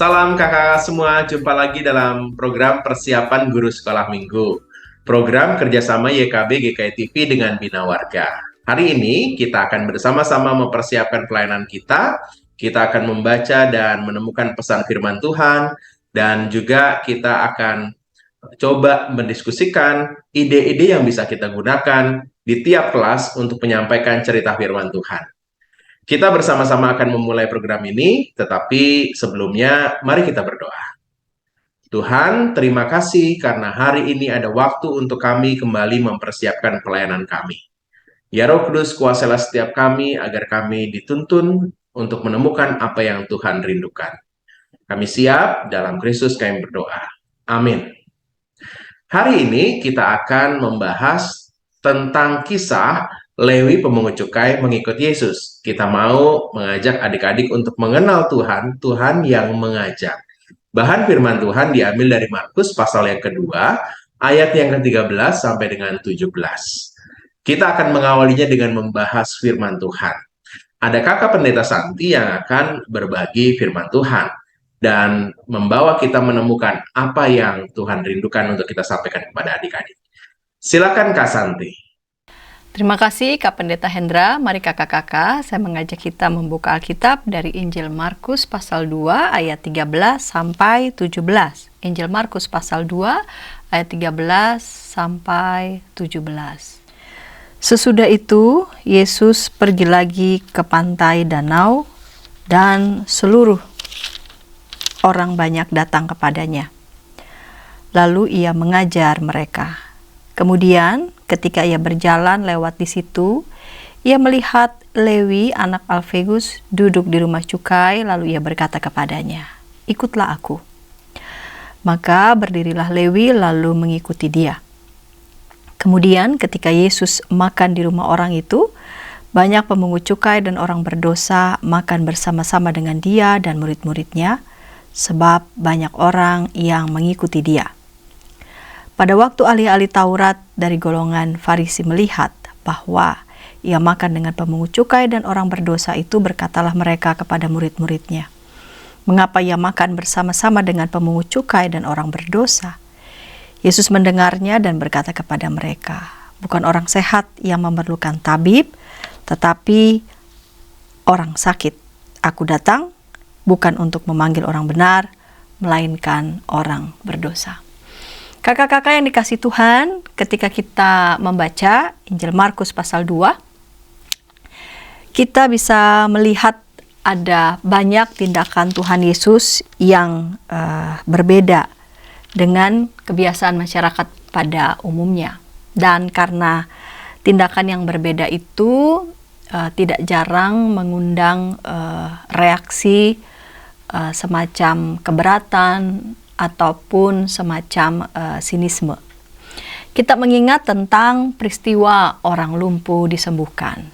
Salam kakak semua, jumpa lagi dalam program persiapan guru sekolah minggu. Program kerjasama YKB GKI TV dengan Bina Warga. Hari ini kita akan bersama-sama mempersiapkan pelayanan kita. Kita akan membaca dan menemukan pesan firman Tuhan. Dan juga kita akan coba mendiskusikan ide-ide yang bisa kita gunakan di tiap kelas untuk menyampaikan cerita firman Tuhan. Kita bersama-sama akan memulai program ini, tetapi sebelumnya mari kita berdoa. Tuhan, terima kasih karena hari ini ada waktu untuk kami kembali mempersiapkan pelayanan kami. Ya Roh Kudus, kuasailah setiap kami agar kami dituntun untuk menemukan apa yang Tuhan rindukan. Kami siap, dalam Kristus kami berdoa. Amin. Hari ini kita akan membahas tentang kisah Lewi pemungut cukai mengikut Yesus. Kita mau mengajak adik-adik untuk mengenal Tuhan, Tuhan yang mengajak. Bahan firman Tuhan diambil dari Markus pasal yang kedua, ayat yang ke-13 sampai dengan 17. Kita akan mengawalinya dengan membahas firman Tuhan. Ada kakak pendeta Santi yang akan berbagi firman Tuhan dan membawa kita menemukan apa yang Tuhan rindukan untuk kita sampaikan kepada adik-adik. Silakan Kak Santi. Terima kasih Kak Pendeta Hendra. Mari kakak-kakak, saya mengajak kita membuka Alkitab dari Injil Markus pasal 2 ayat 13 sampai 17. Injil Markus pasal 2 ayat 13 sampai 17. Sesudah itu, Yesus pergi lagi ke pantai danau dan seluruh orang banyak datang kepadanya. Lalu ia mengajar mereka. Kemudian ketika ia berjalan lewat di situ, ia melihat Lewi anak Alfeus duduk di rumah cukai, lalu ia berkata kepadanya, "Ikutlah aku." Maka berdirilah Lewi lalu mengikuti dia. Kemudian ketika Yesus makan di rumah orang itu, banyak pemungut cukai dan orang berdosa makan bersama-sama dengan dia dan murid-muridnya, sebab banyak orang yang mengikuti dia. Pada waktu ahli-ahli Taurat dari golongan Farisi melihat bahwa ia makan dengan pemungut cukai dan orang berdosa itu, berkatalah mereka kepada murid-muridnya, "Mengapa ia makan bersama-sama dengan pemungut cukai dan orang berdosa?" Yesus mendengarnya dan berkata kepada mereka, "Bukan orang sehat yang memerlukan tabib, tetapi orang sakit. Aku datang bukan untuk memanggil orang benar, melainkan orang berdosa." Kakak-kakak yang dikasih Tuhan, ketika kita membaca Injil Markus pasal 2, kita bisa melihat ada banyak tindakan Tuhan Yesus yang berbeda dengan kebiasaan masyarakat pada umumnya. Dan karena tindakan yang berbeda itu tidak jarang mengundang reaksi semacam keberatan ataupun semacam sinisme. Kita mengingat tentang peristiwa orang lumpuh disembuhkan.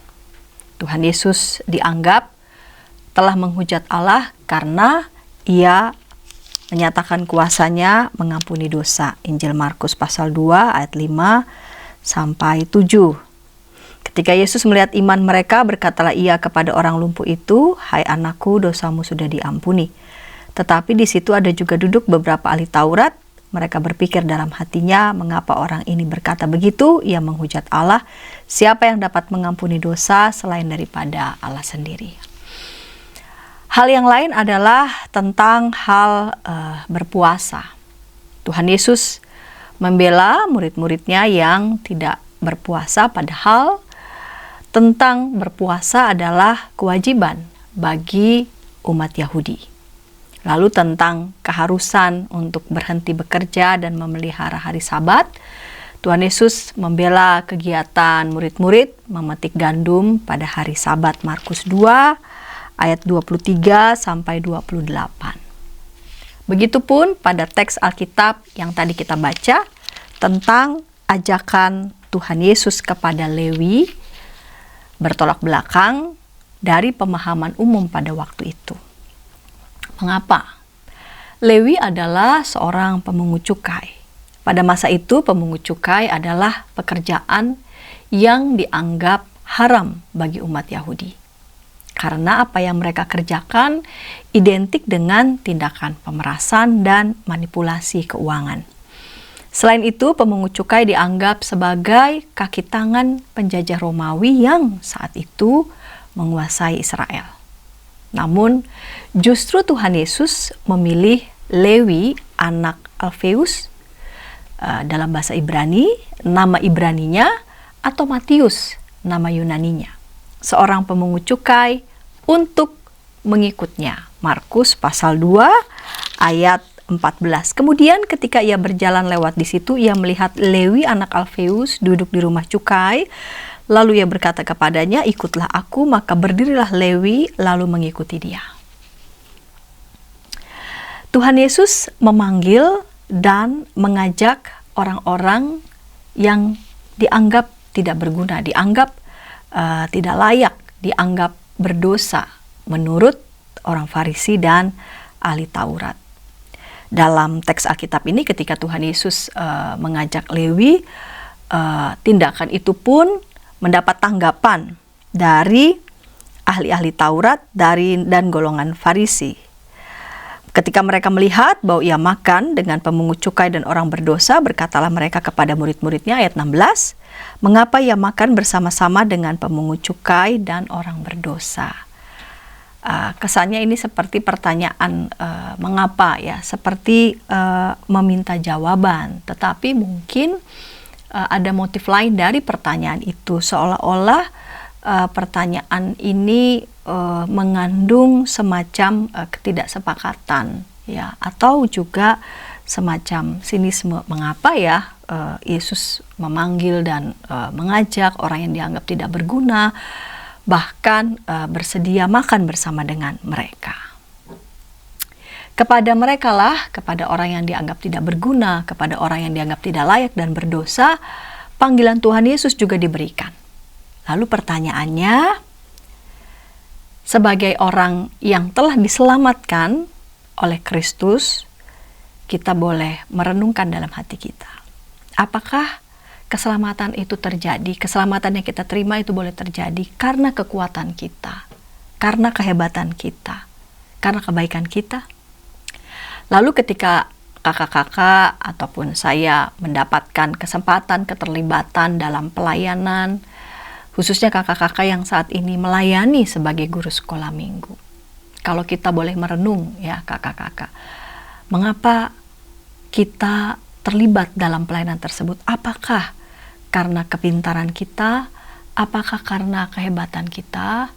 Tuhan Yesus dianggap telah menghujat Allah karena ia menyatakan kuasanya mengampuni dosa. Injil Markus pasal 2 ayat 5 sampai 7. Ketika Yesus melihat iman mereka, berkatalah ia kepada orang lumpuh itu, "Hai anakku, dosamu sudah diampuni." Tetapi di situ ada juga duduk beberapa ahli Taurat. Mereka berpikir dalam hatinya, "Mengapa orang ini berkata begitu? Ia menghujat Allah. Siapa yang dapat mengampuni dosa selain daripada Allah sendiri?" Hal yang lain adalah tentang hal berpuasa. Tuhan Yesus membela murid-muridnya yang tidak berpuasa, padahal tentang berpuasa adalah kewajiban bagi umat Yahudi. Lalu tentang keharusan untuk berhenti bekerja dan memelihara hari Sabat, Tuhan Yesus membela kegiatan murid-murid memetik gandum pada hari Sabat. Markus 2 ayat 23 sampai 28. Begitupun pada teks Alkitab yang tadi kita baca tentang ajakan Tuhan Yesus kepada Lewi bertolak belakang dari pemahaman umum pada waktu itu. Mengapa? Lewi adalah seorang pemungut cukai. Pada masa itu, pemungut cukai adalah pekerjaan yang dianggap haram bagi umat Yahudi. karena apa yang mereka kerjakan identik dengan tindakan pemerasan dan manipulasi keuangan. Selain itu, pemungut cukai dianggap sebagai kaki tangan penjajah Romawi yang saat itu menguasai Israel. Namun, justru Tuhan Yesus memilih Lewi, anak Alfeus, dalam bahasa Ibrani, nama Ibraninya, atau Matius, nama Yunaninya, seorang pemungut cukai untuk mengikutnya. Markus pasal 2 ayat 14. Kemudian ketika ia berjalan lewat di situ, ia melihat Lewi anak Alfeus duduk di rumah cukai. Lalu ia berkata kepadanya, "Ikutlah aku." Maka berdirilah Lewi lalu mengikuti dia. Tuhan Yesus memanggil dan mengajak orang-orang yang dianggap tidak berguna, dianggap tidak layak, dianggap berdosa menurut orang Farisi dan ahli Taurat. Dalam teks Alkitab ini ketika Tuhan Yesus mengajak Lewi, tindakan itu pun mendapat tanggapan dari ahli-ahli Taurat dan golongan Farisi. Ketika mereka melihat bahwa ia makan dengan pemungut cukai dan orang berdosa, berkatalah mereka kepada murid-muridnya, ayat 16, "Mengapa ia makan bersama-sama dengan pemungut cukai dan orang berdosa?" Kesannya ini seperti pertanyaan mengapa ya, seperti meminta jawaban, tetapi mungkin ada motif lain dari pertanyaan itu, seolah-olah pertanyaan ini mengandung semacam ketidaksepakatan ya, atau juga semacam sinisme. Mengapa ya Yesus memanggil dan mengajak orang yang dianggap tidak berguna, bahkan bersedia makan bersama dengan mereka. Kepada mereka lah, kepada orang yang dianggap tidak berguna, kepada orang yang dianggap tidak layak dan berdosa, panggilan Tuhan Yesus juga diberikan. Lalu pertanyaannya, sebagai orang yang telah diselamatkan oleh Kristus, kita boleh merenungkan dalam hati kita. Apakah keselamatan itu terjadi, keselamatan yang kita terima itu boleh terjadi karena kekuatan kita, karena kehebatan kita, karena kebaikan kita? Lalu ketika kakak-kakak ataupun saya mendapatkan kesempatan keterlibatan dalam pelayanan, khususnya kakak-kakak yang saat ini melayani sebagai guru sekolah minggu, kalau kita boleh merenung ya kakak-kakak, mengapa kita terlibat dalam pelayanan tersebut? Apakah karena kepintaran kita? Apakah karena kehebatan kita?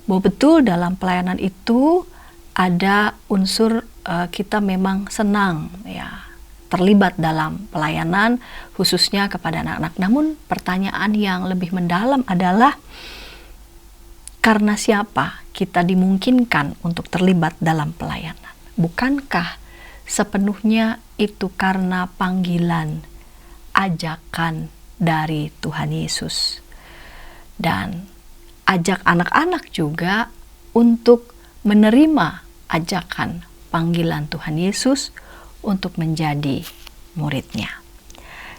Bahwa betul dalam pelayanan itu ada unsur kita memang senang ya terlibat dalam pelayanan, khususnya kepada anak-anak. Namun pertanyaan yang lebih mendalam adalah, karena siapa kita dimungkinkan untuk terlibat dalam pelayanan? Bukankah sepenuhnya itu karena panggilan, ajakan dari Tuhan Yesus? Dan ajak anak-anak juga untuk menerima ajakan panggilan Tuhan Yesus untuk menjadi muridnya.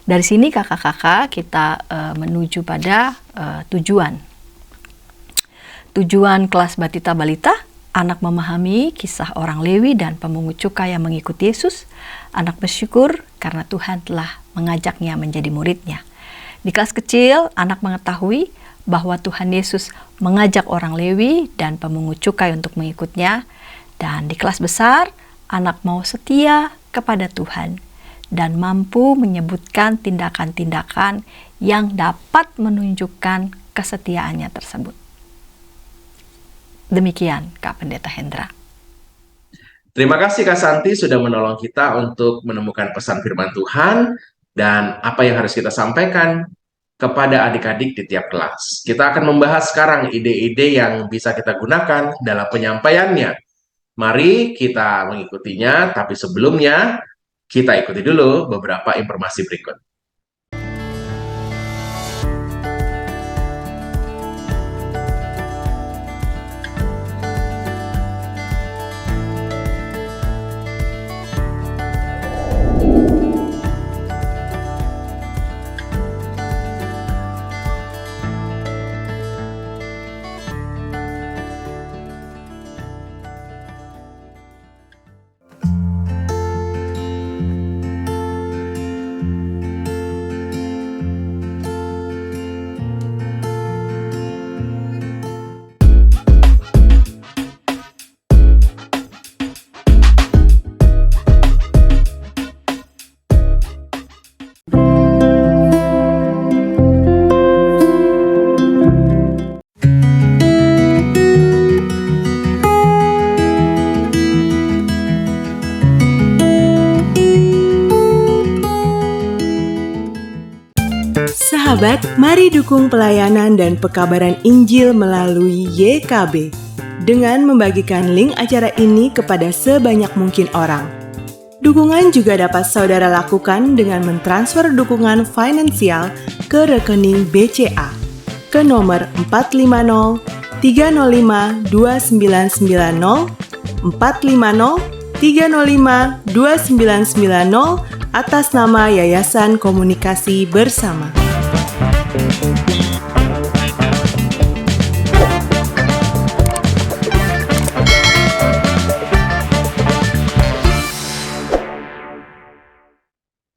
Dari sini kakak-kakak kita menuju pada tujuan kelas Batita Balita. Anak memahami kisah orang Lewi dan pemungut cukai yang mengikuti Yesus. Anak bersyukur karena Tuhan telah mengajaknya menjadi muridnya. Di kelas kecil, anak mengetahui bahwa Tuhan Yesus mengajak orang Lewi dan pemungut cukai untuk mengikutnya. Dan di kelas besar, anak mau setia kepada Tuhan dan mampu menyebutkan tindakan-tindakan yang dapat menunjukkan kesetiaannya tersebut. Demikian Kak Pendeta Hendra. Terima kasih Kak Santi sudah menolong kita untuk menemukan pesan firman Tuhan dan apa yang harus kita sampaikan kepada adik-adik di tiap kelas. Kita akan membahas sekarang ide-ide yang bisa kita gunakan dalam penyampaiannya. Mari kita mengikutinya, tapi sebelumnya kita ikuti dulu beberapa informasi berikut. Sahabat, mari dukung pelayanan dan pekabaran Injil melalui YKB dengan membagikan link acara ini kepada sebanyak mungkin orang. Dukungan juga dapat saudara lakukan dengan mentransfer dukungan finansial ke rekening BCA ke nomor 450 305 2990 450 305 2990 atas nama Yayasan Komunikasi Bersama.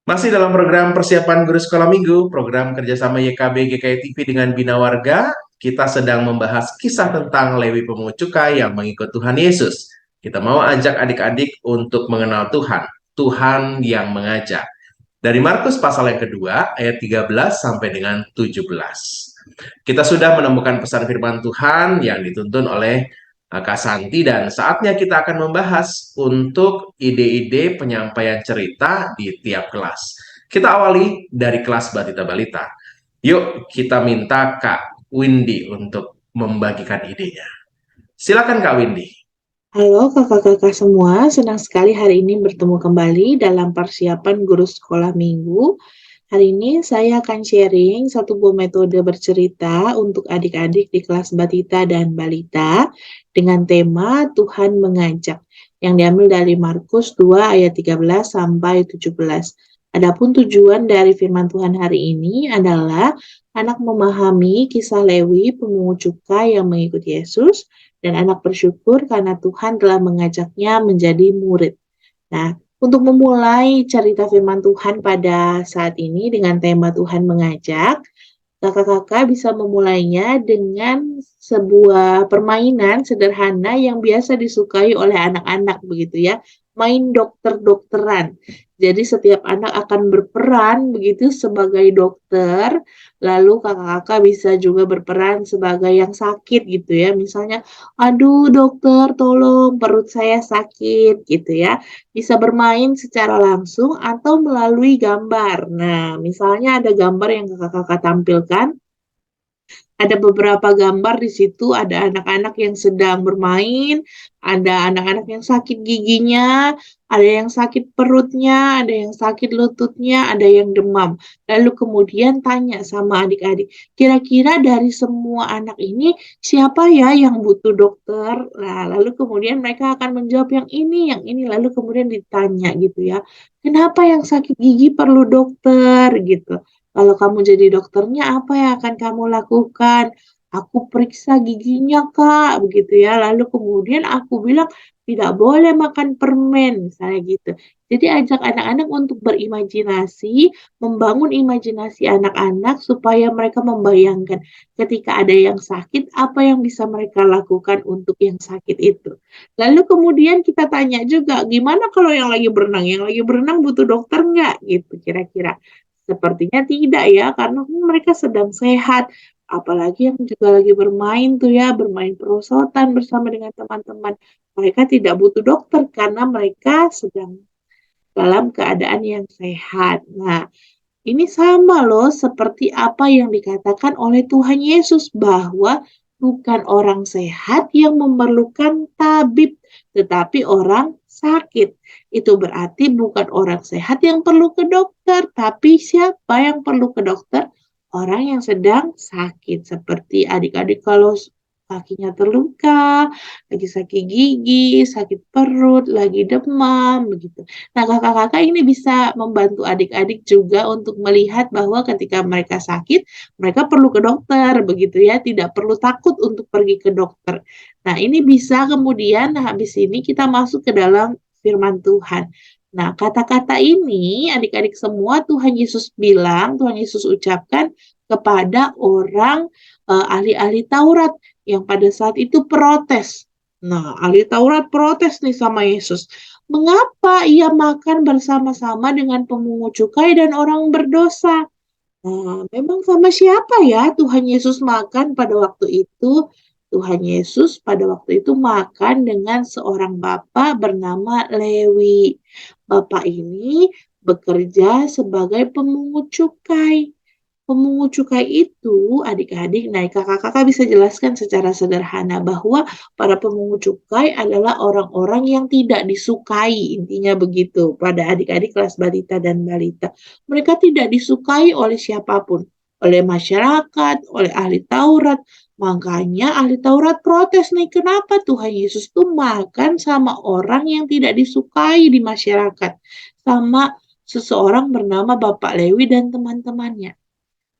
Masih dalam program persiapan guru sekolah minggu, program kerjasama YKB GKI TV dengan Bina Warga, kita sedang membahas kisah tentang Lewi Pemungut Cukai yang mengikut Tuhan Yesus. Kita mau ajak adik-adik untuk mengenal Tuhan, Tuhan yang mengajak. Dari Markus pasal yang kedua, ayat 13 sampai dengan 17. Kita sudah menemukan pesan firman Tuhan yang dituntun oleh Kak Santi, dan saatnya kita akan membahas untuk ide-ide penyampaian cerita di tiap kelas. Kita awali dari kelas Batita Balita. Yuk kita minta Kak Windy untuk membagikan idenya. Silakan Kak Windy. Halo kakak-kakak semua, senang sekali hari ini bertemu kembali dalam persiapan guru sekolah minggu. Hari ini saya akan sharing satu buah metode bercerita untuk adik-adik di kelas Batita dan Balita dengan tema Tuhan Mengajak yang diambil dari Markus 2 ayat 13 sampai 17. Adapun tujuan dari firman Tuhan hari ini adalah anak memahami kisah Lewi pemungut cukai yang mengikuti Yesus dan anak bersyukur karena Tuhan telah mengajaknya menjadi murid. Nah, untuk memulai cerita firman Tuhan pada saat ini dengan tema Tuhan Mengajak, kakak-kakak bisa memulainya dengan sebuah permainan sederhana yang biasa disukai oleh anak-anak begitu ya, main dokter-dokteran. Jadi setiap anak akan berperan begitu sebagai dokter, lalu kakak-kakak bisa juga berperan sebagai yang sakit gitu ya. Misalnya, aduh dokter tolong perut saya sakit gitu ya. Bisa bermain secara langsung atau melalui gambar. Nah, misalnya ada gambar yang kakak-kakak tampilkan. Ada beberapa gambar di situ, ada anak-anak yang sedang bermain, ada anak-anak yang sakit giginya, ada yang sakit perutnya, ada yang sakit lututnya, ada yang demam. Lalu kemudian tanya sama adik-adik, kira-kira dari semua anak ini siapa ya yang butuh dokter? Nah, lalu kemudian mereka akan menjawab yang ini, lalu kemudian ditanya gitu ya, kenapa yang sakit gigi perlu dokter gitu. Kalau kamu jadi dokternya, apa yang akan kamu lakukan? Aku periksa giginya, Kak, begitu ya. Lalu kemudian aku bilang, tidak boleh makan permen, misalnya gitu. Jadi ajak anak-anak untuk berimajinasi, membangun imajinasi anak-anak supaya mereka membayangkan ketika ada yang sakit, apa yang bisa mereka lakukan untuk yang sakit itu. Lalu kemudian kita tanya juga, gimana kalau yang lagi berenang? Yang lagi berenang butuh dokter nggak? Gitu kira-kira. Sepertinya tidak ya, karena mereka sedang sehat. Apalagi yang juga lagi bermain tuh ya, bermain perosotan bersama dengan teman-teman. Mereka tidak butuh dokter karena mereka sedang dalam keadaan yang sehat. Nah, ini sama loh seperti apa yang dikatakan oleh Tuhan Yesus bahwa bukan orang sehat yang memerlukan tabib, tetapi orang sakit. Itu berarti bukan orang sehat yang perlu ke dokter, tapi siapa yang perlu ke dokter? Orang yang sedang sakit, seperti adik-adik kalau kakinya terluka, lagi sakit gigi, sakit perut, lagi demam, begitu. Nah, kakak-kakak ini bisa membantu adik-adik juga untuk melihat bahwa ketika mereka sakit, mereka perlu ke dokter, begitu ya, tidak perlu takut untuk pergi ke dokter. Nah, ini bisa kemudian habis ini kita masuk ke dalam firman Tuhan. Nah, kata-kata ini adik-adik semua Tuhan Yesus bilang, Tuhan Yesus ucapkan kepada orang ahli-ahli Taurat yang pada saat itu protes. Nah, ahli Taurat protes nih sama Yesus. Mengapa ia makan bersama-sama dengan pemungut cukai dan orang berdosa? Nah, memang sama siapa ya Tuhan Yesus makan pada waktu itu? Tuhan Yesus pada waktu itu makan dengan seorang bapak bernama Lewi. Bapak ini bekerja sebagai pemungut cukai. Pemungut cukai itu, adik-adik, nah kakak-kakak bisa jelaskan secara sederhana bahwa para pemungut cukai adalah orang-orang yang tidak disukai, intinya begitu, pada adik-adik kelas balita dan balita. Mereka tidak disukai oleh siapapun, oleh masyarakat, oleh ahli Taurat. Makanya ahli Taurat protes nih, kenapa Tuhan Yesus tuh makan sama orang yang tidak disukai di masyarakat, sama seseorang bernama Bapak Lewi dan teman-temannya.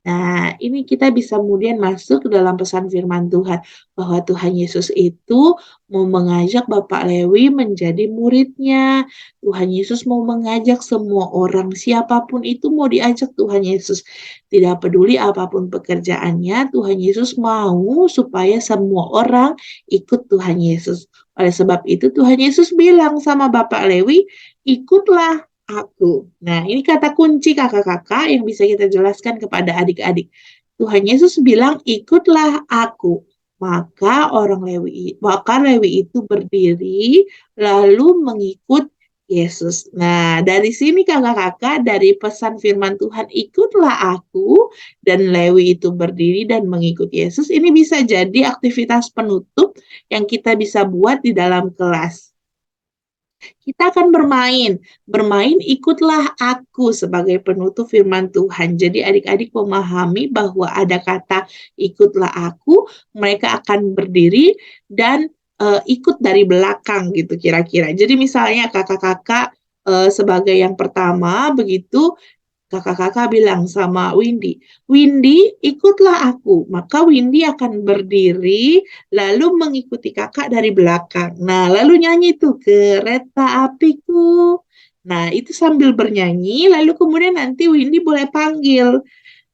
Nah, ini kita bisa kemudian masuk ke dalam pesan firman Tuhan, bahwa Tuhan Yesus itu mau mengajak Bapak Lewi menjadi muridnya. Tuhan Yesus mau mengajak semua orang, siapapun itu mau diajak Tuhan Yesus. Tidak peduli apapun pekerjaannya, Tuhan Yesus mau supaya semua orang ikut Tuhan Yesus. Oleh sebab itu Tuhan Yesus bilang sama Bapak Lewi, ikutlah aku. Nah, ini kata kunci kakak-kakak yang bisa kita jelaskan kepada adik-adik. Tuhan Yesus bilang, ikutlah aku. Maka Lewi itu berdiri lalu mengikut Yesus. Nah, dari sini kakak-kakak, dari pesan firman Tuhan, ikutlah aku, dan Lewi itu berdiri dan mengikut Yesus, ini bisa jadi aktivitas penutup yang kita bisa buat di dalam kelas. Kita akan bermain. Bermain ikutlah aku sebagai penutup firman Tuhan. Jadi adik-adik memahami bahwa ada kata ikutlah aku, mereka akan berdiri dan ikut dari belakang gitu kira-kira. Jadi misalnya kakak-kakak sebagai yang pertama begitu, kakak-kakak bilang sama Windy, Windy ikutlah aku. Maka Windy akan berdiri lalu mengikuti kakak dari belakang. Nah, lalu nyanyi tuh kereta apiku. Nah, itu sambil bernyanyi, lalu kemudian nanti Windy boleh panggil,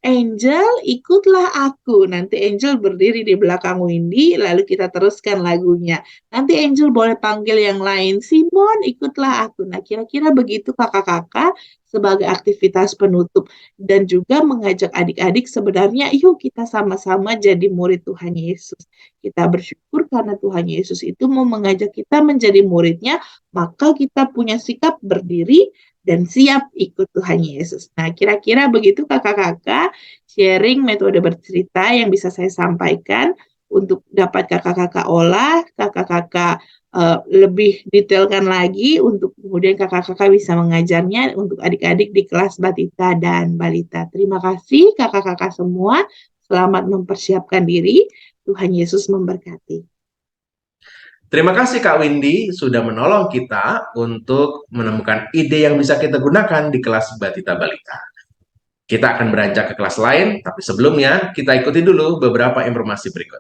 Angel, ikutlah aku. Nanti Angel berdiri di belakang Windy, lalu kita teruskan lagunya. Nanti Angel boleh panggil yang lain, Simon, ikutlah aku. Nah, kira-kira begitu kakak-kakak sebagai aktivitas penutup. Dan juga mengajak adik-adik sebenarnya, yuk kita sama-sama jadi murid Tuhan Yesus. Kita bersyukur karena Tuhan Yesus itu mau mengajak kita menjadi muridnya, maka kita punya sikap berdiri dan siap ikut Tuhan Yesus. Nah, kira-kira begitu kakak-kakak sharing metode bercerita yang bisa saya sampaikan untuk dapat kakak-kakak olah, kakak-kakak lebih detailkan lagi untuk kemudian kakak-kakak bisa mengajarnya untuk adik-adik di kelas batita dan balita. Terima kasih kakak-kakak semua. Selamat mempersiapkan diri. Tuhan Yesus memberkati. Terima kasih Kak Windy sudah menolong kita untuk menemukan ide yang bisa kita gunakan di kelas Batita Balita. Kita akan beranjak ke kelas lain, tapi sebelumnya kita ikuti dulu beberapa informasi berikut.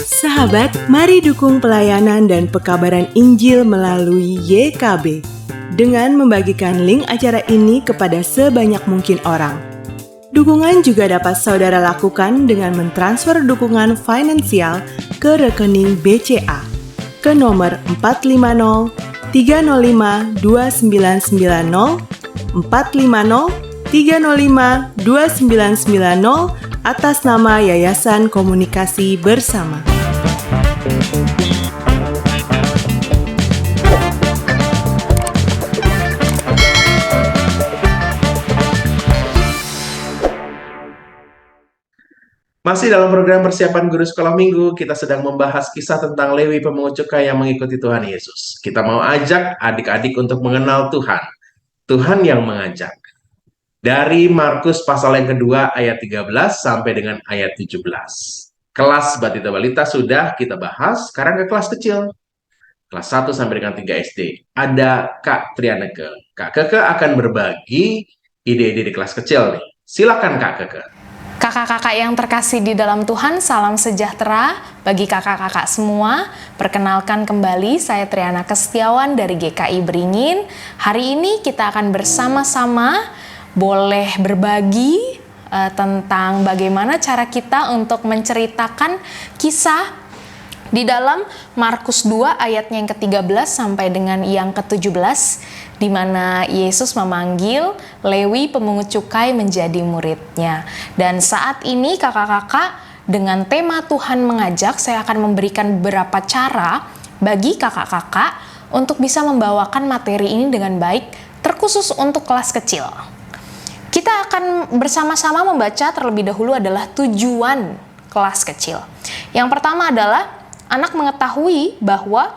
Sahabat, mari dukung pelayanan dan pekabaran Injil melalui YKB dengan membagikan link acara ini kepada sebanyak mungkin orang. Dukungan juga dapat saudara lakukan dengan mentransfer dukungan finansial ke rekening BCA ke nomor 450 305 2990 450 305 2990 atas nama Yayasan Komunikasi Bersama. Masih dalam program persiapan guru sekolah minggu, kita sedang membahas kisah tentang Lewi pemungut cukai yang mengikuti Tuhan Yesus. Kita mau ajak adik-adik untuk mengenal Tuhan. Tuhan yang mengajak. Dari Markus pasal yang kedua ayat 13 sampai dengan ayat 17. Kelas Batita Balita sudah kita bahas, sekarang ke kelas kecil. Kelas 1 sampai dengan 3 SD. Ada Kak Trianeke. Kak Keke akan berbagi ide-ide di kelas kecil nih. Silakan Kak Keke. Kakak-kakak yang terkasih di dalam Tuhan, salam sejahtera bagi kakak-kakak semua. Perkenalkan kembali, saya Triana Setiawan dari GKI Beringin. Hari ini kita akan bersama-sama boleh berbagi tentang bagaimana cara kita untuk menceritakan kisah di dalam Markus 2 ayatnya yang ke-13 sampai dengan yang ke-17, di mana Yesus memanggil Lewi pemungut cukai menjadi muridnya. Dan saat ini kakak-kakak, dengan tema Tuhan mengajak, saya akan memberikan beberapa cara bagi kakak-kakak untuk bisa membawakan materi ini dengan baik, terkhusus untuk kelas kecil. Kita akan bersama-sama membaca terlebih dahulu adalah tujuan kelas kecil. Yang pertama adalah anak mengetahui bahwa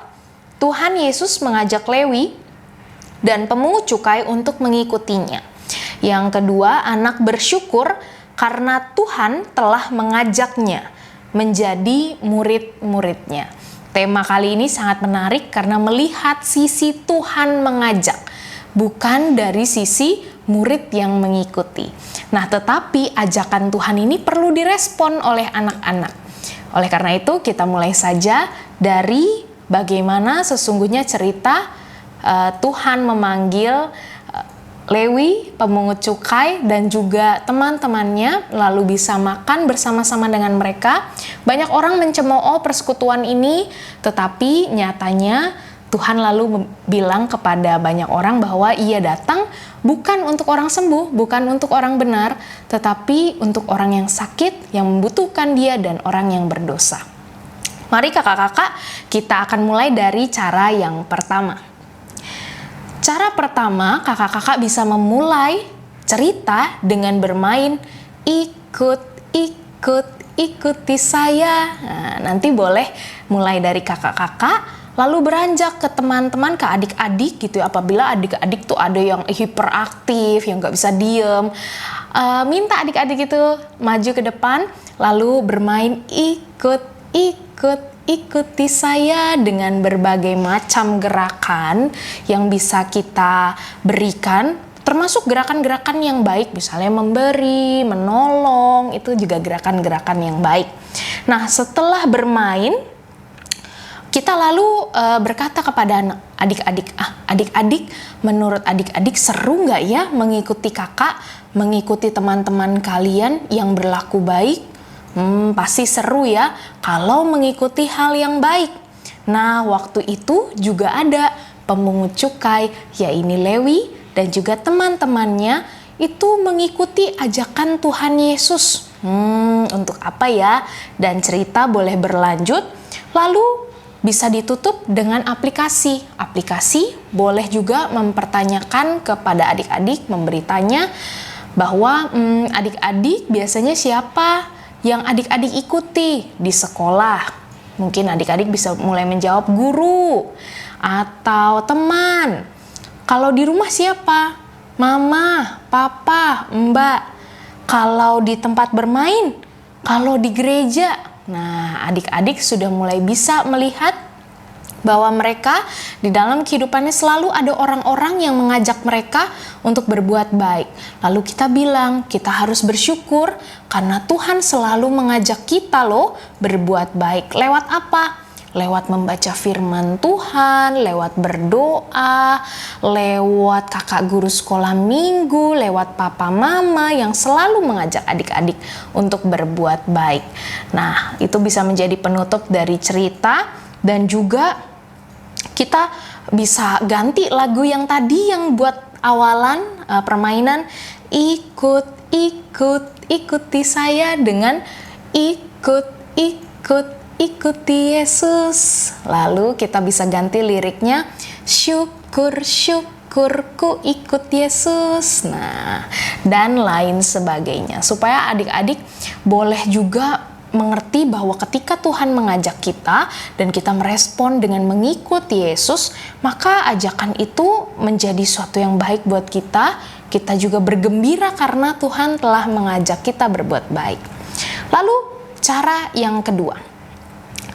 Tuhan Yesus mengajak Lewi dan pemungut cukai untuk mengikutinya. Yang kedua, anak bersyukur karena Tuhan telah mengajaknya menjadi murid-muridnya. Tema kali ini sangat menarik karena melihat sisi Tuhan mengajak, bukan dari sisi murid yang mengikuti. Nah, tetapi ajakan Tuhan ini perlu direspon oleh anak-anak. Oleh karena itu, kita mulai saja dari bagaimana sesungguhnya cerita Tuhan memanggil Lewi, pemungut cukai, dan juga teman-temannya, lalu bisa makan bersama-sama dengan mereka. Banyak orang mencemooh persekutuan ini, tetapi nyatanya Tuhan lalu bilang kepada banyak orang bahwa ia datang bukan untuk orang sembuh, bukan untuk orang benar, tetapi untuk orang yang sakit, yang membutuhkan dia, dan orang yang berdosa. Mari kakak-kakak, kita akan mulai dari cara yang pertama. Cara pertama, kakak-kakak bisa memulai cerita dengan bermain ikuti saya. Nah, nanti boleh mulai dari kakak-kakak, lalu beranjak ke teman-teman, ke adik-adik gitu. Apabila adik-adik tuh ada yang hiperaktif, yang gak bisa diem, minta adik-adik itu maju ke depan, lalu bermain ikuti saya dengan berbagai macam gerakan yang bisa kita berikan, termasuk gerakan-gerakan yang baik, misalnya memberi, menolong, itu juga gerakan-gerakan yang baik. Nah, setelah bermain, kita lalu berkata kepada adik-adik, adik-adik, menurut adik-adik seru nggak ya mengikuti kakak, mengikuti teman-teman kalian yang berlaku baik? Pasti seru ya kalau mengikuti hal yang baik. Nah, waktu itu juga ada pemungut cukai, yaitu Lewi dan juga teman-temannya itu mengikuti ajakan Tuhan Yesus. Untuk apa ya? Dan cerita boleh berlanjut, lalu bisa ditutup dengan aplikasi. Aplikasi boleh juga mempertanyakan kepada adik-adik, memberi tanya bahwa adik-adik biasanya siapa yang adik-adik ikuti di sekolah. Mungkin adik-adik bisa mulai menjawab guru atau teman. Kalau di rumah siapa? Mama, papa, mbak. Kalau di tempat bermain, kalau di gereja. Nah, adik-adik sudah mulai bisa melihat bahwa mereka di dalam kehidupannya selalu ada orang-orang yang mengajak mereka untuk berbuat baik. Lalu kita bilang, kita harus bersyukur karena Tuhan selalu mengajak kita loh berbuat baik. Lewat apa? Lewat membaca firman Tuhan, lewat berdoa, lewat kakak guru sekolah minggu, lewat papa mama yang selalu mengajak adik-adik untuk berbuat baik. Nah, itu bisa menjadi penutup dari cerita, dan juga kita bisa ganti lagu yang tadi yang buat awalan permainan ikuti saya dengan ikuti Yesus. Lalu kita bisa ganti liriknya syukurku ikut Yesus. Nah, dan lain sebagainya, supaya adik-adik boleh juga mengerti bahwa ketika Tuhan mengajak kita dan kita merespon dengan mengikuti Yesus, maka ajakan itu menjadi suatu yang baik buat kita kita juga bergembira karena Tuhan telah mengajak kita berbuat baik. Lalu cara yang kedua.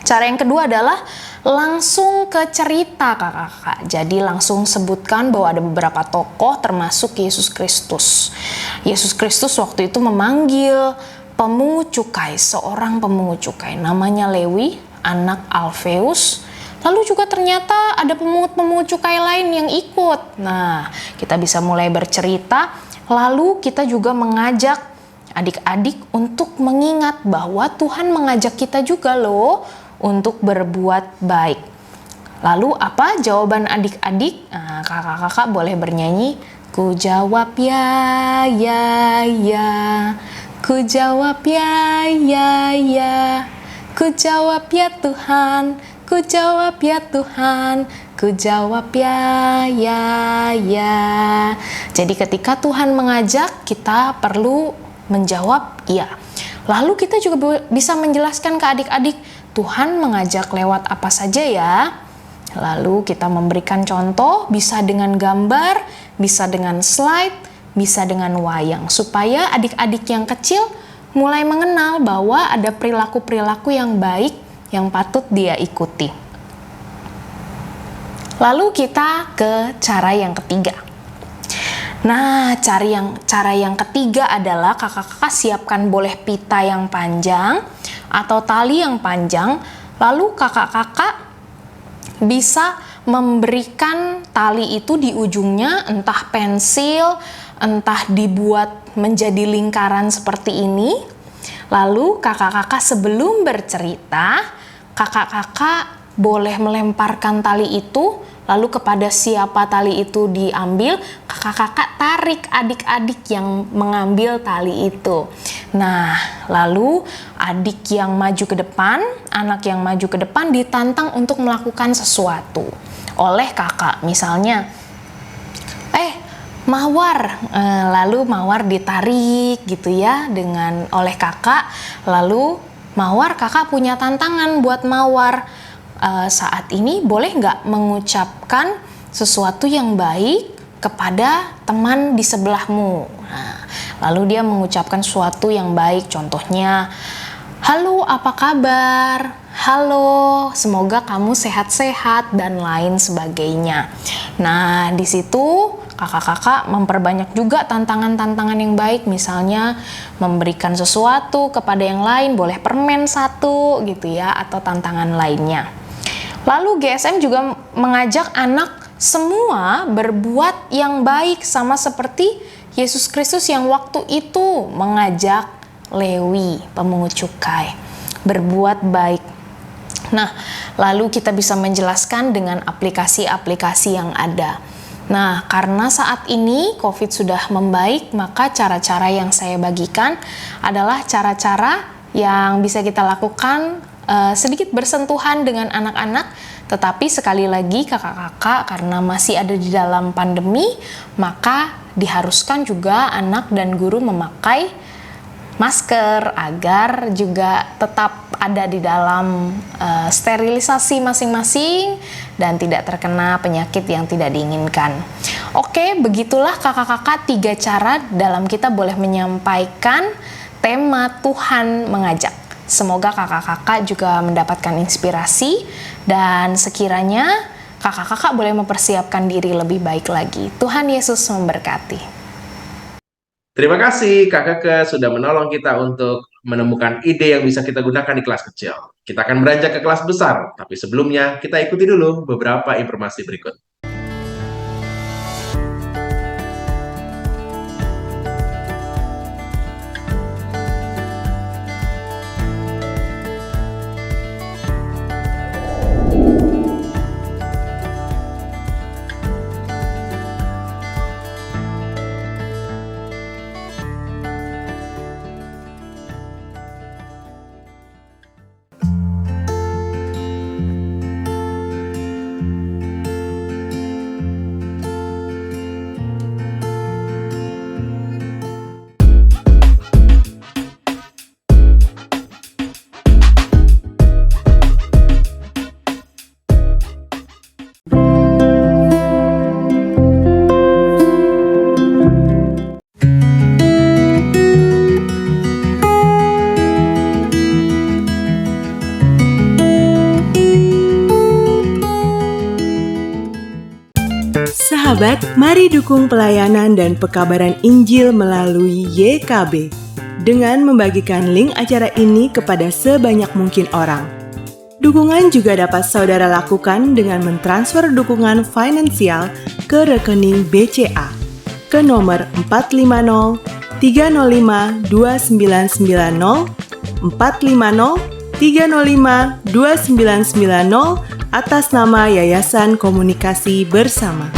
Cara yang kedua adalah langsung ke cerita kakak-kakak. Jadi langsung sebutkan bahwa ada beberapa tokoh termasuk Yesus Kristus. Yesus Kristus waktu itu memanggil pemungut cukai, seorang pemungut cukai namanya Lewi, anak Alfeus. Lalu juga ternyata ada pemungut-pemungut cukai lain yang ikut. Nah, kita bisa mulai bercerita. Lalu kita juga mengajak adik-adik untuk mengingat bahwa Tuhan mengajak kita juga loh untuk berbuat baik. Lalu apa jawaban adik-adik? Nah, kakak-kakak boleh bernyanyi. Ku jawab ya, ya, ya. Ku jawab ya, ya, ya. Ku jawab ya Tuhan. Ku jawab ya Tuhan, ku jawab ya, ya, ya. Jadi ketika Tuhan mengajak, kita perlu menjawab iya. Lalu kita juga bisa menjelaskan ke adik-adik, Tuhan mengajak lewat apa saja ya. Lalu kita memberikan contoh, bisa dengan gambar, bisa dengan slide, bisa dengan wayang. Supaya adik-adik yang kecil mulai mengenal bahwa ada perilaku-perilaku yang baik yang patut dia ikuti. Lalu kita ke cara yang ketiga. Nah, cara yang ketiga adalah kakak-kakak siapkan boleh pita yang panjang atau tali yang panjang. Lalu kakak-kakak bisa memberikan tali itu di ujungnya, entah pensil, entah dibuat menjadi lingkaran seperti ini. Lalu kakak-kakak sebelum bercerita, kakak-kakak boleh melemparkan tali itu, lalu kepada siapa tali itu diambil, kakak-kakak tarik adik-adik yang mengambil tali itu. Nah, lalu adik yang maju ke depan, anak yang maju ke depan ditantang untuk melakukan sesuatu oleh kakak. Misalnya, mawar, lalu mawar ditarik gitu ya oleh kakak, lalu mawar, kakak punya tantangan buat mawar. Saat ini boleh nggak mengucapkan sesuatu yang baik kepada teman di sebelahmu? Nah, lalu dia mengucapkan sesuatu yang baik, contohnya, halo apa kabar? Halo, semoga kamu sehat-sehat dan lain sebagainya. Nah, di situ kakak-kakak memperbanyak juga tantangan-tantangan yang baik, misalnya memberikan sesuatu kepada yang lain, boleh permen satu gitu ya, atau tantangan lainnya. Lalu GSM juga mengajak anak semua berbuat yang baik sama seperti Yesus Kristus yang waktu itu mengajak Lewi, pemungut cukai, berbuat baik. Nah, lalu kita bisa menjelaskan dengan aplikasi-aplikasi yang ada. Nah, karena saat ini COVID sudah membaik, maka cara-cara yang saya bagikan adalah cara-cara yang bisa kita lakukan sedikit bersentuhan dengan anak-anak, tetapi sekali lagi kakak-kakak karena masih ada di dalam pandemi, maka diharuskan juga anak dan guru memakai masker agar juga tetap ada di dalam sterilisasi masing-masing dan tidak terkena penyakit yang tidak diinginkan. Oke, begitulah kakak-kakak 3 cara dalam kita boleh menyampaikan tema Tuhan mengajak. Semoga kakak-kakak juga mendapatkan inspirasi dan sekiranya kakak-kakak boleh mempersiapkan diri lebih baik lagi. Tuhan Yesus memberkati. Terima kasih Kakak sudah menolong kita untuk menemukan ide yang bisa kita gunakan di kelas kecil. Kita akan beranjak ke kelas besar, tapi sebelumnya kita ikuti dulu beberapa informasi berikut. Sahabat, mari dukung pelayanan dan pekabaran Injil melalui YKB dengan membagikan link acara ini kepada sebanyak mungkin orang. Dukungan juga dapat saudara lakukan dengan mentransfer dukungan finansial ke rekening BCA ke nomor 450 305 2990 450 305 2990 atas nama Yayasan Komunikasi Bersama.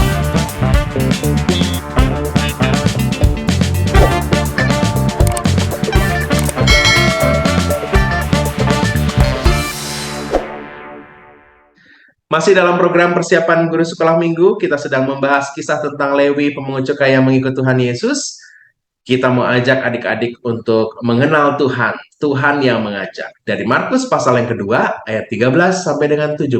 Masih dalam program persiapan guru sekolah minggu, kita sedang membahas kisah tentang Lewi pemungut cukai yang mengikut Tuhan Yesus. Kita mau ajak adik-adik untuk mengenal Tuhan, Tuhan yang mengajak. Dari Markus pasal yang kedua, ayat 13 sampai dengan 17.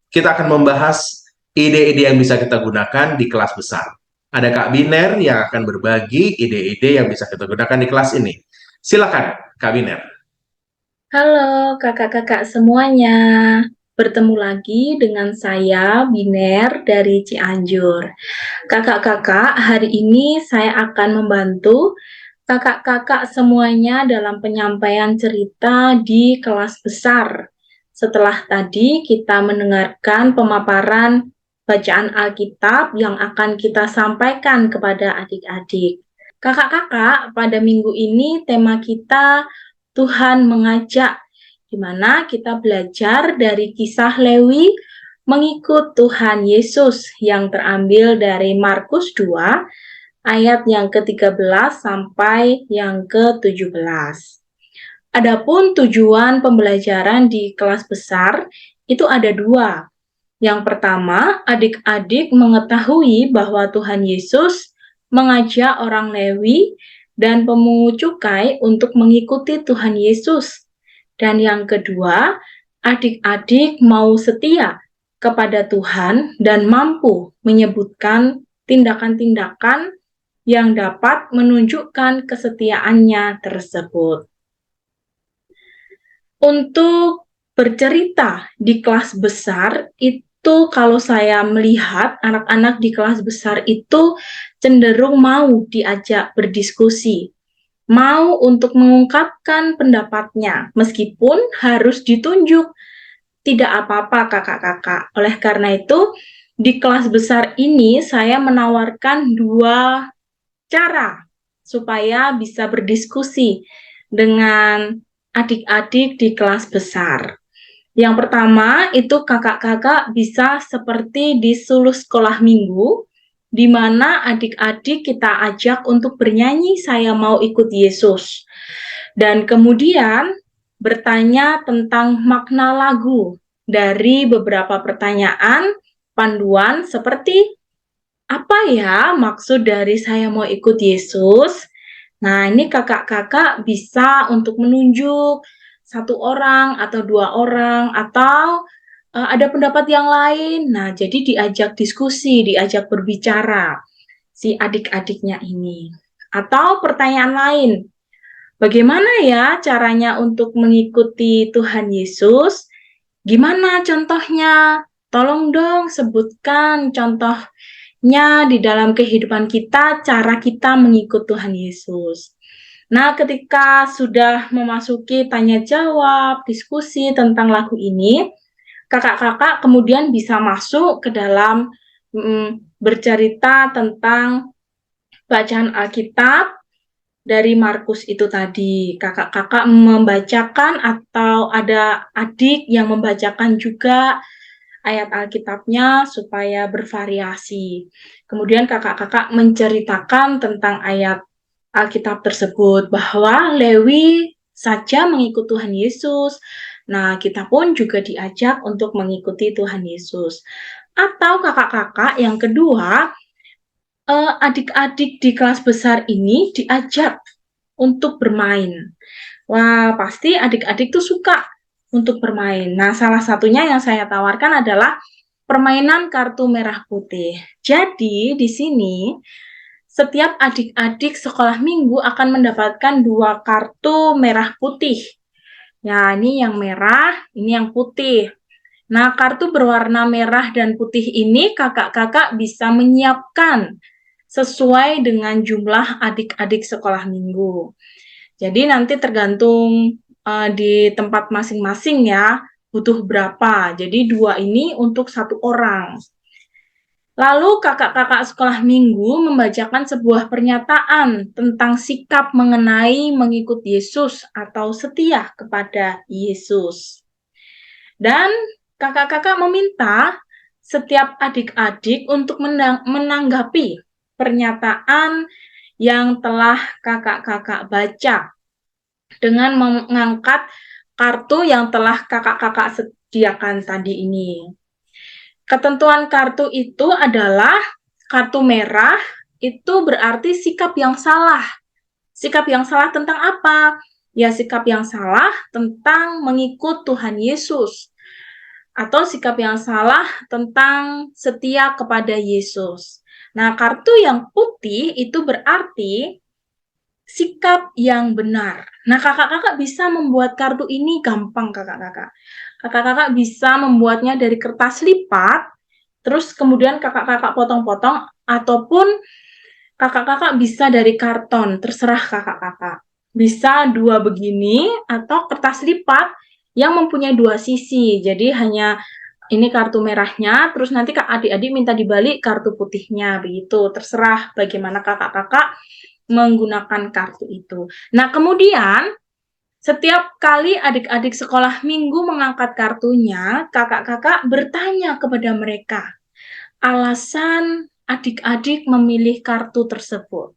Kita akan membahas ide-ide yang bisa kita gunakan di kelas besar. Ada Kak Biner yang akan berbagi ide-ide yang bisa kita gunakan di kelas ini. Silakan, Kak Biner. Halo kakak-kakak semuanya, bertemu lagi dengan saya Biner dari Cianjur. Kakak-kakak, hari ini saya akan membantu kakak-kakak semuanya dalam penyampaian cerita di kelas besar. Setelah tadi kita mendengarkan pemaparan bacaan Alkitab yang akan kita sampaikan kepada adik-adik. Kakak-kakak, pada minggu ini tema kita Tuhan mengajak, di mana kita belajar dari kisah Lewi mengikut Tuhan Yesus yang terambil dari Markus 2 ayat yang ke-13 sampai yang ke-17. Adapun tujuan pembelajaran di kelas besar itu ada dua. Yang pertama, adik-adik mengetahui bahwa Tuhan Yesus mengajak orang Lewi dan pemungut cukai untuk mengikuti Tuhan Yesus. Dan yang kedua, adik-adik mau setia kepada Tuhan dan mampu menyebutkan tindakan-tindakan yang dapat menunjukkan kesetiaannya tersebut. Untuk bercerita di kelas besar itu, kalau saya melihat anak-anak di kelas besar itu cenderung mau diajak berdiskusi, mau untuk mengungkapkan pendapatnya, meskipun harus ditunjuk. Tidak apa-apa kakak-kakak. Oleh karena itu, di kelas besar ini saya menawarkan dua cara supaya bisa berdiskusi dengan adik-adik di kelas besar. Yang pertama, itu kakak-kakak bisa seperti di Suluh Sekolah Minggu, di mana adik-adik kita ajak untuk bernyanyi "Saya Mau Ikut Yesus". Dan kemudian bertanya tentang makna lagu dari beberapa pertanyaan panduan seperti, apa ya maksud dari "Saya Mau Ikut Yesus"? Nah, ini kakak-kakak bisa untuk menunjuk satu orang atau dua orang, atau ada pendapat yang lain. Nah, jadi diajak diskusi, diajak berbicara si adik-adiknya ini. Atau pertanyaan lain, bagaimana ya caranya untuk mengikuti Tuhan Yesus? Gimana contohnya? Tolong dong sebutkan contohnya di dalam kehidupan kita, cara kita mengikut Tuhan Yesus. Nah, ketika sudah memasuki tanya jawab, diskusi tentang lagu ini, kakak-kakak kemudian bisa masuk ke dalam bercerita tentang bacaan Alkitab dari Markus itu tadi. Kakak-kakak membacakan atau ada adik yang membacakan juga ayat Alkitabnya supaya bervariasi. Kemudian kakak-kakak menceritakan tentang ayat Alkitab tersebut, bahwa Lewi saja mengikut Tuhan Yesus. Nah, kita pun juga diajak untuk mengikuti Tuhan Yesus. Atau kakak-kakak yang kedua, adik-adik di kelas besar ini diajak untuk bermain. Wah, pasti adik-adik tuh suka untuk bermain. Nah, salah satunya yang saya tawarkan adalah permainan kartu merah putih. Jadi, di sini setiap adik-adik sekolah minggu akan mendapatkan 2 kartu merah putih. Ya, ini yang merah, ini yang putih. Nah, kartu berwarna merah dan putih ini kakak-kakak bisa menyiapkan sesuai dengan jumlah adik-adik sekolah minggu. Jadi nanti tergantung di tempat masing-masing ya, butuh berapa. Jadi 2 ini untuk 1 orang. Lalu kakak-kakak sekolah minggu membacakan sebuah pernyataan tentang sikap mengenai mengikut Yesus atau setia kepada Yesus. Dan kakak-kakak meminta setiap adik-adik untuk menanggapi pernyataan yang telah kakak-kakak baca dengan mengangkat kartu yang telah kakak-kakak sediakan tadi ini. Ketentuan kartu itu adalah kartu merah itu berarti sikap yang salah. Sikap yang salah tentang apa? Ya, sikap yang salah tentang mengikut Tuhan Yesus. Atau sikap yang salah tentang setia kepada Yesus. Nah, kartu yang putih itu berarti sikap yang benar. Nah, kakak-kakak bisa membuat kartu ini gampang, kakak-kakak. Kakak-kakak bisa membuatnya dari kertas lipat, terus kemudian kakak-kakak potong-potong, ataupun kakak-kakak bisa dari karton, terserah kakak-kakak. Bisa 2 begini, atau kertas lipat yang mempunyai 2 sisi. Jadi hanya ini kartu merahnya, terus nanti adik-adik minta dibalik kartu putihnya, begitu. Terserah bagaimana kakak-kakak menggunakan kartu itu. Nah, kemudian setiap kali adik-adik sekolah minggu mengangkat kartunya, kakak-kakak bertanya kepada mereka alasan adik-adik memilih kartu tersebut.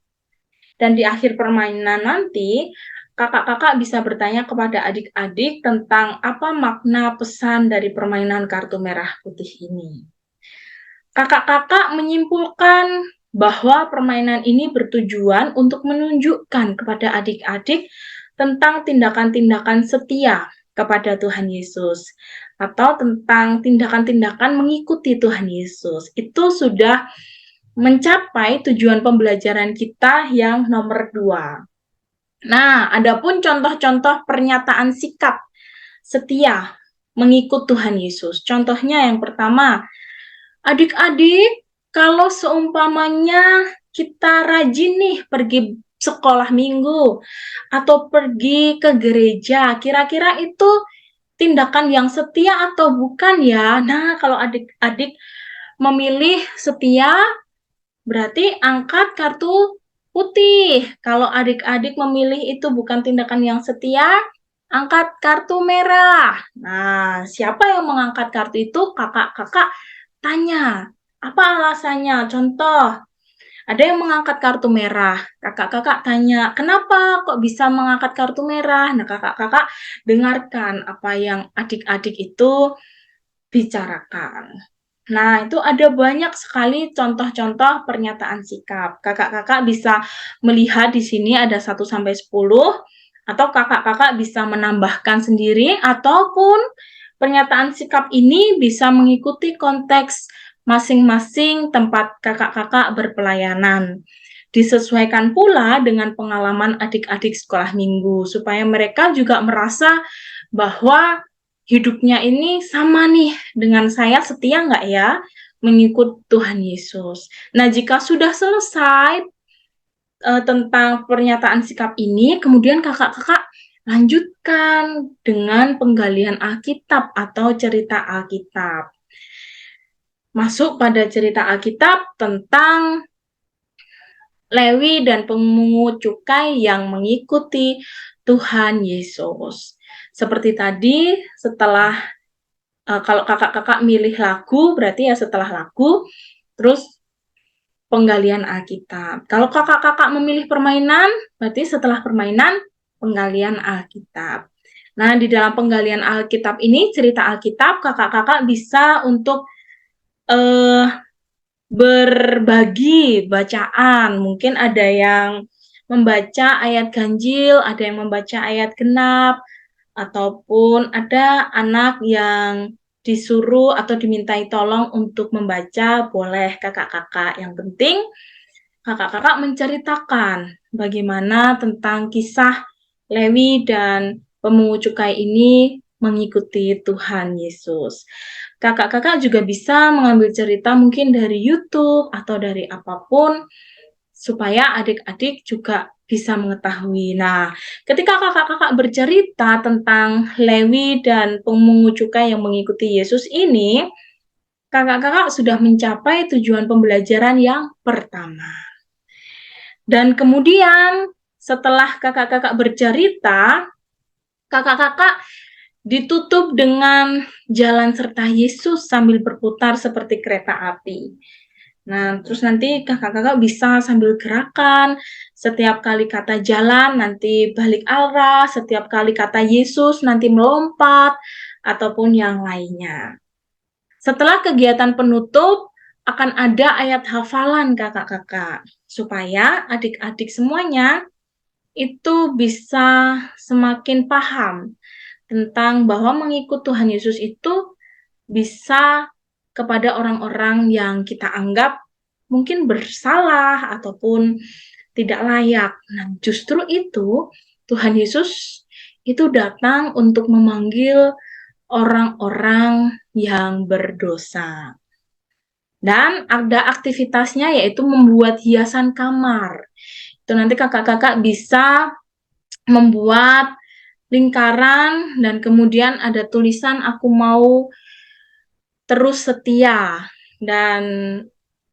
Dan di akhir permainan nanti, kakak-kakak bisa bertanya kepada adik-adik tentang apa makna pesan dari permainan kartu merah putih ini. Kakak-kakak menyimpulkan bahwa permainan ini bertujuan untuk menunjukkan kepada adik-adik tentang tindakan-tindakan setia kepada Tuhan Yesus atau tentang tindakan-tindakan mengikuti Tuhan Yesus. Itu sudah mencapai tujuan pembelajaran kita yang nomor 2. Nah, adapun contoh-contoh pernyataan sikap setia mengikut Tuhan Yesus. Contohnya yang pertama, adik-adik, kalau seumpamanya kita rajin nih pergi sekolah minggu atau pergi ke gereja, kira-kira itu tindakan yang setia atau bukan ya? Nah, kalau adik-adik memilih setia, berarti angkat kartu putih. Kalau adik-adik memilih itu bukan tindakan yang setia, angkat kartu merah. Nah, siapa yang mengangkat kartu itu? Kakak-kakak tanya. Apa alasannya? Contoh, ada yang mengangkat kartu merah. Kakak-kakak tanya, kenapa kok bisa mengangkat kartu merah? Nah, kakak-kakak dengarkan apa yang adik-adik itu bicarakan. Nah, itu ada banyak sekali contoh-contoh pernyataan sikap. Kakak-kakak bisa melihat di sini ada 1 sampai 10, atau kakak-kakak bisa menambahkan sendiri, ataupun pernyataan sikap ini bisa mengikuti konteks masing-masing tempat kakak-kakak berpelayanan. Disesuaikan pula dengan pengalaman adik-adik sekolah minggu, supaya mereka juga merasa bahwa hidupnya ini sama nih dengan saya, setia nggak ya mengikut Tuhan Yesus. Nah, jika sudah selesai tentang pernyataan sikap ini, kemudian kakak-kakak lanjutkan dengan penggalian Alkitab atau cerita Alkitab. Masuk pada cerita Alkitab tentang Lewi dan pemungut cukai yang mengikuti Tuhan Yesus. Seperti tadi, setelah kalau kakak-kakak milih lagu, berarti ya setelah lagu, terus penggalian Alkitab. Kalau kakak-kakak memilih permainan, berarti setelah permainan, penggalian Alkitab. Nah, di dalam penggalian Alkitab ini, cerita Alkitab, kakak-kakak bisa untuk berbagi bacaan. Mungkin ada yang membaca ayat ganjil, ada yang membaca ayat genap, ataupun ada anak yang disuruh atau dimintai tolong untuk membaca, boleh kakak-kakak. Yang penting kakak-kakak menceritakan bagaimana tentang kisah Lewi dan pemungut cukai ini mengikuti Tuhan Yesus. Kakak-kakak juga bisa mengambil cerita mungkin dari YouTube atau dari apapun, supaya adik-adik juga bisa mengetahui. Nah, ketika kakak-kakak bercerita tentang Lewi dan pemungut cukai yang mengikuti Yesus ini, kakak-kakak sudah mencapai tujuan pembelajaran yang pertama. Dan kemudian setelah kakak-kakak bercerita, kakak-kakak ditutup dengan jalan serta Yesus sambil berputar seperti kereta api. Nah, terus nanti kakak-kakak bisa sambil gerakan, setiap kali kata jalan nanti balik arah, setiap kali kata Yesus nanti melompat, ataupun yang lainnya. Setelah kegiatan penutup, akan ada ayat hafalan kakak-kakak, supaya adik-adik semuanya itu bisa semakin paham tentang bahwa mengikut Tuhan Yesus itu bisa kepada orang-orang yang kita anggap mungkin bersalah ataupun tidak layak. Nah, justru itu Tuhan Yesus itu datang untuk memanggil orang-orang yang berdosa. Dan ada aktivitasnya yaitu membuat hiasan kamar. Itu nanti kakak-kakak bisa membuat lingkaran dan kemudian ada tulisan aku mau terus setia, dan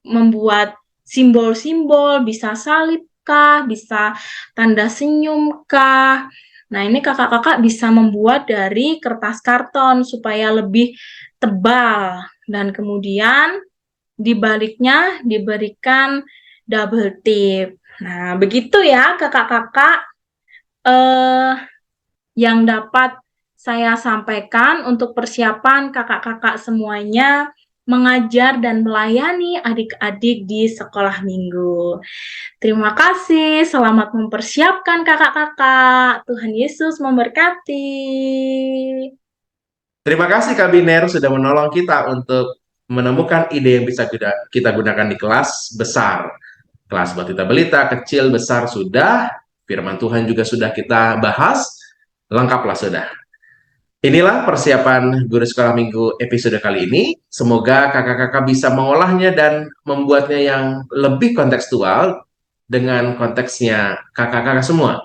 membuat simbol-simbol, bisa salib kah, bisa tanda senyum kah. Nah, ini kakak-kakak bisa membuat dari kertas karton supaya lebih tebal, dan kemudian di baliknya diberikan double tip. Nah, begitu ya kakak-kakak yang dapat saya sampaikan untuk persiapan kakak-kakak semuanya mengajar dan melayani adik-adik di sekolah minggu. Terima kasih, selamat mempersiapkan kakak-kakak. Tuhan Yesus memberkati. Terima kasih Kak Biner sudah menolong kita untuk menemukan ide yang bisa kita gunakan di kelas besar. Kelas Batita Belita, kecil, besar sudah, firman Tuhan juga sudah kita bahas, lengkaplah sudah. Inilah persiapan Guru Sekolah Minggu episode kali ini. Semoga kakak-kakak bisa mengolahnya dan membuatnya yang lebih kontekstual dengan konteksnya kakak-kakak semua.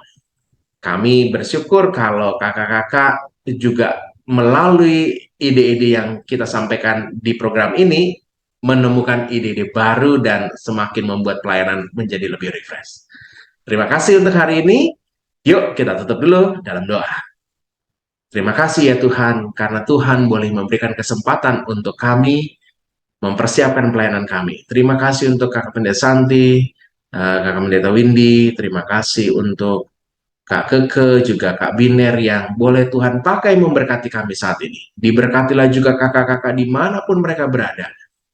Kami bersyukur kalau kakak-kakak juga melalui ide-ide yang kita sampaikan di program ini menemukan ide-ide baru dan semakin membuat pelayanan menjadi lebih refresh. Terima kasih untuk hari ini. Yuk kita tutup dulu dalam doa. Terima kasih ya Tuhan, karena Tuhan boleh memberikan kesempatan untuk kami mempersiapkan pelayanan kami. Terima kasih untuk Kakak Pendeta Santi, Kakak Pendeta Windy, terima kasih untuk Kak Keke, juga Kak Biner yang boleh Tuhan pakai memberkati kami saat ini. Diberkatilah juga kakak-kakak dimanapun mereka berada.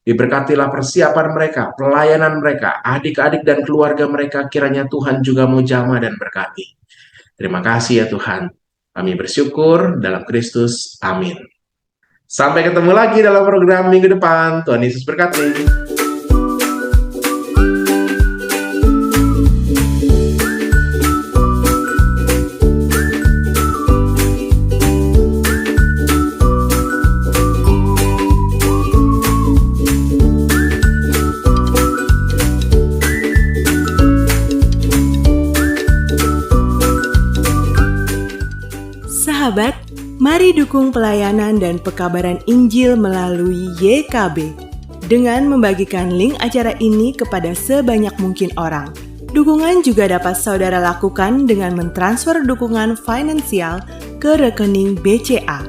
Diberkatilah persiapan mereka, pelayanan mereka, adik-adik dan keluarga mereka, kiranya Tuhan juga mau jamah dan berkati. Terima kasih ya Tuhan. Kami bersyukur dalam Kristus. Amin. Sampai ketemu lagi dalam program minggu depan. Tuhan Yesus berkati. Sahabat, mari dukung pelayanan dan pekabaran Injil melalui YKB dengan membagikan link acara ini kepada sebanyak mungkin orang. Dukungan juga dapat saudara lakukan dengan mentransfer dukungan finansial ke rekening BCA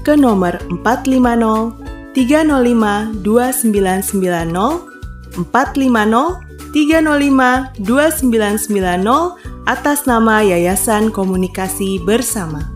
ke nomor 450 305 2990 450 305 2990 atas nama Yayasan Komunikasi Bersama.